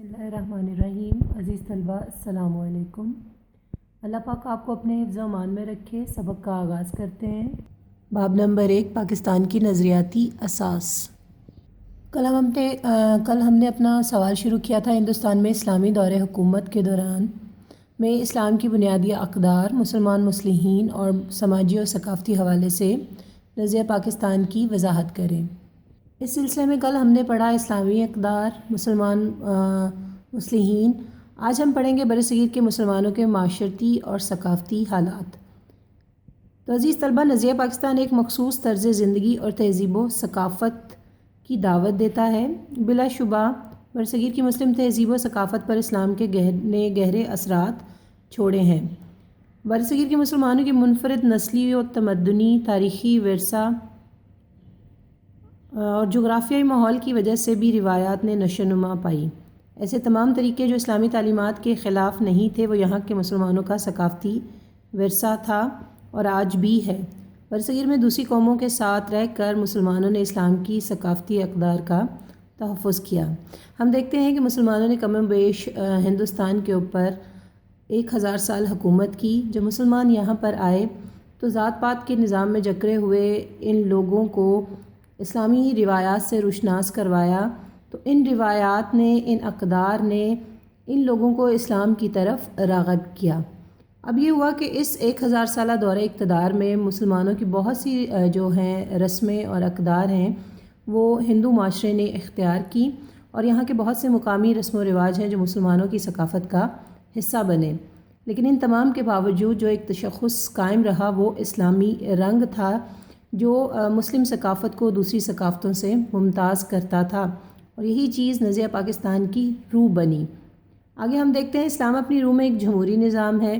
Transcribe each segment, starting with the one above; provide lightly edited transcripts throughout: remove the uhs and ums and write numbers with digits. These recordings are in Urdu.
بسم اللہ الرحمن الرحیم۔ عزیز طلبہ السلام علیکم۔ اللہ پاک آپ کو اپنے حفظ و امان میں رکھے۔ سبق کا آغاز کرتے ہیں۔ باب نمبر 1، پاکستان کی نظریاتی اساس۔ کل ہم نے اپنا سوال شروع کیا تھا ہندوستان میں اسلامی دور حکومت کے دوران میں اسلام کی بنیادی اقدار، مسلمان مصلحین اور سماجی اور ثقافتی حوالے سے نظریہ پاکستان کی وضاحت کریں۔ اس سلسلے میں کل ہم نے پڑھا اسلامی اقدار، مسلمان مصلحین۔ آج ہم پڑھیں گے برصغیر کے مسلمانوں کے معاشرتی اور ثقافتی حالات۔ تو عزیز طلبہ، نظریہ پاکستان ایک مخصوص طرز زندگی اور تہذیب و ثقافت کی دعوت دیتا ہے۔ بلا شبہ برصغیر کی مسلم تہذیب و ثقافت پر اسلام کے گہرے اثرات چھوڑے ہیں۔ برصغیر کے مسلمانوں کی منفرد نسلی و تمدنی تاریخی ورثہ اور جغرافیائی ماحول کی وجہ سے بھی روایات نے نشو و نما پائی۔ ایسے تمام طریقے جو اسلامی تعلیمات کے خلاف نہیں تھے وہ یہاں کے مسلمانوں کا ثقافتی ورثہ تھا اور آج بھی ہے۔ برصغیر میں دوسری قوموں کے ساتھ رہ کر مسلمانوں نے اسلام کی ثقافتی اقدار کا تحفظ کیا۔ ہم دیکھتے ہیں کہ مسلمانوں نے کم و بیش ہندوستان کے اوپر 1000 سال حکومت کی۔ جب مسلمان یہاں پر آئے تو ذات پات کے نظام میں جکڑے ہوئے ان لوگوں کو اسلامی روایات سے روشناس کروایا، تو ان روایات نے، ان اقدار نے ان لوگوں کو اسلام کی طرف راغب کیا۔ اب یہ ہوا کہ اس 1000 سالہ دور اقتدار میں مسلمانوں کی بہت سی جو ہیں رسمیں اور اقدار ہیں وہ ہندو معاشرے نے اختیار کی، اور یہاں کے بہت سے مقامی رسم و رواج ہیں جو مسلمانوں کی ثقافت کا حصہ بنے۔ لیکن ان تمام کے باوجود جو ایک تشخص قائم رہا وہ اسلامی رنگ تھا، جو مسلم ثقافت کو دوسری ثقافتوں سے ممتاز کرتا تھا، اور یہی چیز نظریہ پاکستان کی روح بنی۔ آگے ہم دیکھتے ہیں اسلام اپنی روح میں ایک جمہوری نظام ہے،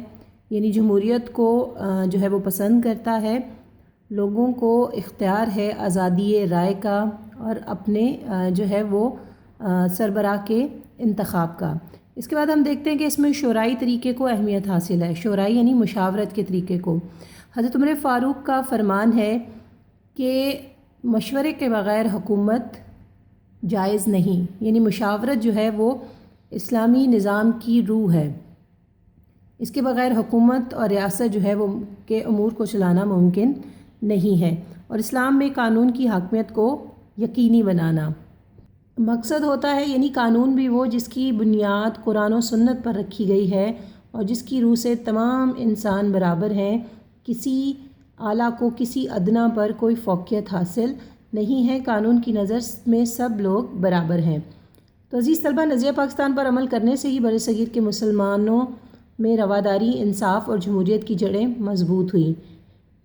یعنی جمہوریت کو جو ہے وہ پسند کرتا ہے۔ لوگوں کو اختیار ہے آزادی رائے کا اور اپنے جو ہے وہ سربراہ کے انتخاب کا۔ اس کے بعد ہم دیکھتے ہیں کہ اس میں شورائی طریقے کو اہمیت حاصل ہے۔ شورائی یعنی مشاورت کے طریقے کو۔ حضرت عمر فاروق کا فرمان ہے کہ مشورے کے بغیر حکومت جائز نہیں، یعنی مشاورت جو ہے وہ اسلامی نظام کی روح ہے۔ اس کے بغیر حکومت اور ریاست جو ہے وہ کے امور کو چلانا ممکن نہیں ہے، اور اسلام میں قانون کی حاکمیت کو یقینی بنانا مقصد ہوتا ہے، یعنی قانون بھی وہ جس کی بنیاد قرآن و سنت پر رکھی گئی ہے اور جس کی روح سے تمام انسان برابر ہیں، کسی اعلیٰ کو کسی ادنا پر کوئی فوقیت حاصل نہیں ہے، قانون کی نظر میں سب لوگ برابر ہیں۔ تو عزیز طلبہ، نظریہ پاکستان پر عمل کرنے سے ہی برصغیر کے مسلمانوں میں رواداری، انصاف اور جمہوریت کی جڑیں مضبوط ہوئیں،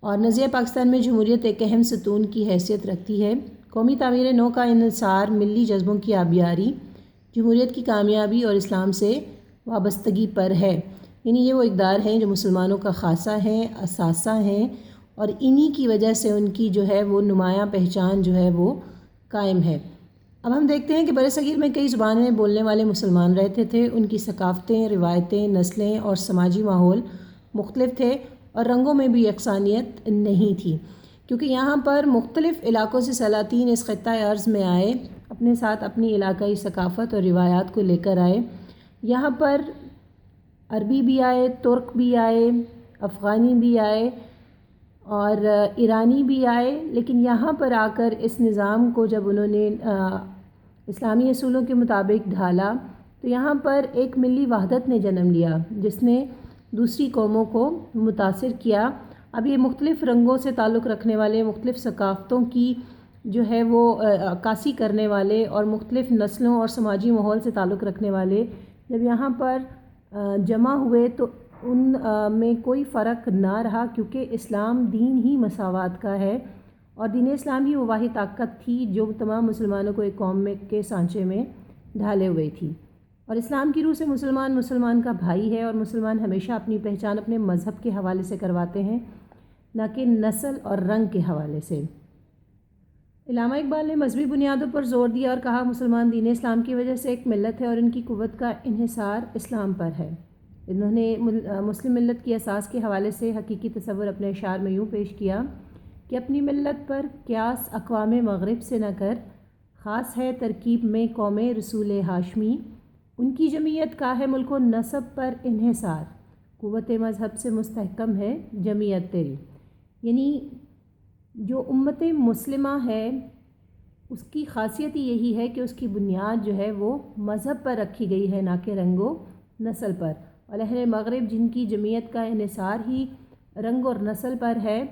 اور نظریہ پاکستان میں جمہوریت ایک اہم ستون کی حیثیت رکھتی ہے۔ قومی تعمیر نو کا انحصار ملی جذبوں کی آبیاری، جمہوریت کی کامیابی اور اسلام سے وابستگی پر ہے، یعنی یہ وہ اقدار ہیں جو مسلمانوں کا خاصہ ہیں، اثاثہ ہیں، اور انہی کی وجہ سے ان کی جو ہے وہ نمایاں پہچان جو ہے وہ قائم ہے۔ اب ہم دیکھتے ہیں کہ برصغیر میں کئی زبانیں بولنے والے مسلمان رہتے تھے۔ ان کی ثقافتیں، روایتیں، نسلیں اور سماجی ماحول مختلف تھے، اور رنگوں میں بھی یکسانیت نہیں تھی، کیونکہ یہاں پر مختلف علاقوں سے سلاطین اس خطۂ ارض میں آئے، اپنے ساتھ اپنی علاقائی ثقافت اور روایات کو لے کر آئے۔ یہاں پر عربی بھی آئے، ترک بھی آئے، افغانی بھی آئے اور ایرانی بھی آئے، لیکن یہاں پر آ کر اس نظام کو جب انہوں نے اسلامی اصولوں کے مطابق ڈھالا تو یہاں پر ایک ملی وحدت نے جنم لیا جس نے دوسری قوموں کو متاثر کیا۔ اب یہ مختلف رنگوں سے تعلق رکھنے والے، مختلف ثقافتوں کی جو ہے وہ عکاسی کرنے والے اور مختلف نسلوں اور سماجی ماحول سے تعلق رکھنے والے جب یہاں پر جمع ہوئے تو ان میں کوئی فرق نہ رہا، کیونکہ اسلام دین ہی مساوات کا ہے، اور دین اسلام ہی وہ واحد طاقت تھی جو تمام مسلمانوں کو ایک قوم کے سانچے میں ڈھالے ہوئے تھی۔ اور اسلام کی روح سے مسلمان کا بھائی ہے، اور مسلمان ہمیشہ اپنی پہچان اپنے مذہب کے حوالے سے کرواتے ہیں، نہ کہ نسل اور رنگ کے حوالے سے۔ علامہ اقبال نے مذہبی بنیادوں پر زور دیا اور کہا، مسلمان دین اسلام کی وجہ سے ایک ملت ہے اور ان کی قوت کا انحصار اسلام پر ہے۔ انہوں نے مسلم ملت کی اساس کے حوالے سے حقیقی تصور اپنے اشعار میں یوں پیش کیا کہ اپنی ملت پر قیاس اقوام مغرب سے نہ کر، خاص ہے ترکیب میں قوم رسول ہاشمی، ان کی جمعیت کا ہے ملک و نسب پر انحصار، قوت مذہب سے مستحکم ہے جمعیت تیری۔ یعنی جو امت مسلمہ ہے اس کی خاصیت یہی ہے کہ اس کی بنیاد جو ہے وہ مذہب پر رکھی گئی ہے، نہ کہ رنگ و نسل پر۔ اور اہل مغرب جن کی جمعیت کا انحصار ہی رنگ اور نسل پر ہے،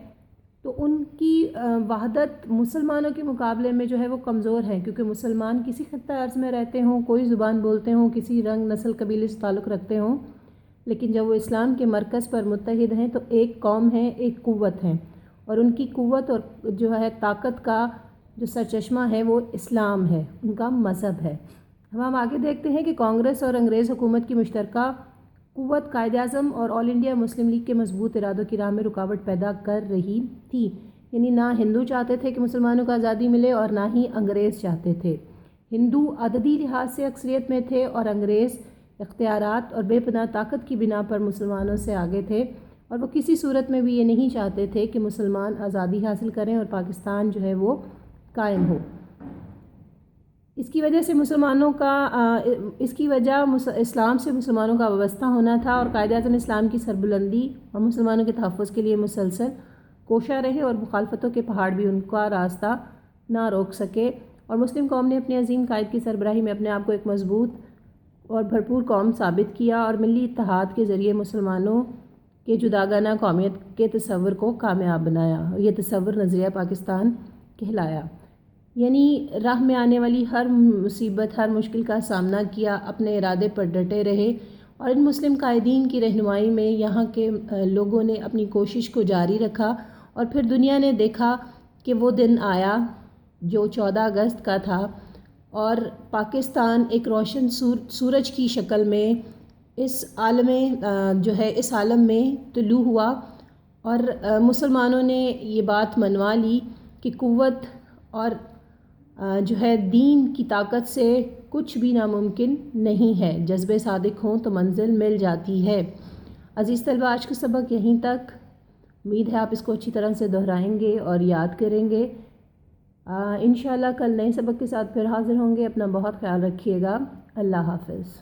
تو ان کی وحدت مسلمانوں کے مقابلے میں جو ہے وہ کمزور ہے، کیونکہ مسلمان کسی خطہ ارض میں رہتے ہوں، کوئی زبان بولتے ہوں، کسی رنگ نسل قبیلے سے تعلق رکھتے ہوں، لیکن جب وہ اسلام کے مرکز پر متحد ہیں تو ایک قوم ہے، ایک قوت ہے، اور ان کی قوت اور جو ہے طاقت کا جو سرچشمہ ہے وہ اسلام ہے، ان کا مذہب ہے۔ ہم آگے دیکھتے ہیں کہ کانگریس اور انگریز حکومت کی مشترکہ قوت قائد اعظم اور آل انڈیا مسلم لیگ کے مضبوط ارادوں کی راہ میں رکاوٹ پیدا کر رہی تھی۔ یعنی نہ ہندو چاہتے تھے کہ مسلمانوں کو آزادی ملے اور نہ ہی انگریز چاہتے تھے۔ ہندو عددی لحاظ سے اکثریت میں تھے اور انگریز اختیارات اور بے پناہ طاقت کی بنا پر مسلمانوں سے آگے تھے، اور وہ کسی صورت میں بھی یہ نہیں چاہتے تھے کہ مسلمان آزادی حاصل کریں اور پاکستان جو ہے وہ قائم ہو۔ اس کی وجہ اسلام سے مسلمانوں کا وابستہ ہونا تھا، اور قائد اعظم اسلام کی سربلندی اور مسلمانوں کے تحفظ کے لیے مسلسل کوشاں رہے، اور مخالفتوں کے پہاڑ بھی ان کا راستہ نہ روک سکے، اور مسلم قوم نے اپنے عظیم قائد کی سربراہی میں اپنے آپ کو ایک مضبوط اور بھرپور قوم ثابت کیا، اور ملی اتحاد کے ذریعے مسلمانوں کے جداگانہ قومیت کے تصور کو کامیاب بنایا۔ یہ تصور نظریہ پاکستان کہلایا۔ یعنی راہ میں آنے والی ہر مصیبت، ہر مشکل کا سامنا کیا، اپنے ارادے پر ڈٹے رہے، اور ان مسلم قائدین کی رہنمائی میں یہاں کے لوگوں نے اپنی کوشش کو جاری رکھا، اور پھر دنیا نے دیکھا کہ وہ دن آیا جو 14 اگست کا تھا، اور پاکستان ایک روشن سورج کی شکل میں اس عالم میں طلوع ہوا، اور مسلمانوں نے یہ بات منوا لی کہ قوت اور جو ہے دین کی طاقت سے کچھ بھی ناممکن نہیں ہے، جذبے صادق ہوں تو منزل مل جاتی ہے۔ عزیز طلبہ، آج کا سبق یہیں تک، امید ہے آپ اس کو اچھی طرح سے دہرائیں گے اور یاد کریں گے۔ انشاءاللہ کل نئے سبق کے ساتھ پھر حاضر ہوں گے۔ اپنا بہت خیال رکھیے گا۔ اللہ حافظ۔